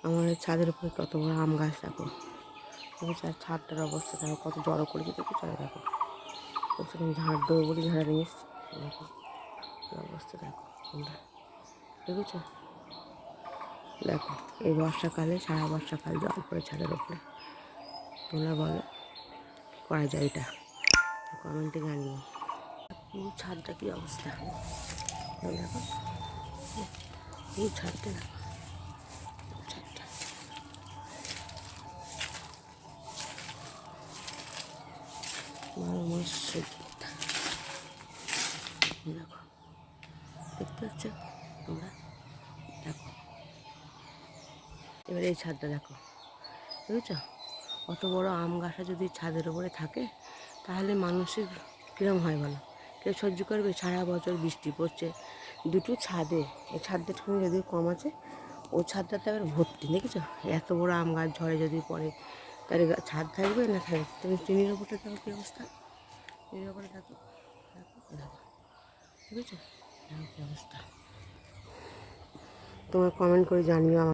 আমার ছাদের উপরে কত বড় আম গাছ দেখো, দেখেছো? আর ছাদটার অবস্থা দেখো, কত জড়ো করেছে দেখেছো? দেখো বলছে আমি ঝাড় দেবো বলে ঝাড়া নিয়ে এসছি। দেখো কী অবস্থা দেখো তোমরা, দেখেছো? দেখো এই বর্ষাকালে সারা বর্ষাকাল জল পড়ে ছাদের উপরে। তোমরা বলো কী করা যায়? এটা কমেন্টে জানিও। পুরো ছাদটা কী অবস্থা দেখো, পুরো ছাদটা দেখো, ছাদটা বারো মাস দেখো, দেখতে পাচ্ছ তোমরা? দেখো এবার এই ছাদটা দেখো, বুঝেছ? অত বড় আম গাছটা যদি ছাদের উপরে থাকে তাহলে মানুষের কীরকম হয় বলো? কেউ সহ্য করবে? সারা বছর বৃষ্টি পড়ছে, দুটো ছাদে, এই ছাদটা একটুখানি যদিও কম আছে, ও ছাদটাতে আবার ভর্তি, দেখেছো? এত বড় আম গাছ ঝড়ে যদি পড়ে তাহলে ছাদ থাকবে না থাকবে? তুমি টিনের ওপরটা দেখো কী অবস্থা, টিনের ওপরে দেখো, দেখো দেখো, বুঝেছো? দেখো কী অবস্থা। তোমার কমেন্ট করে জানিও আমার।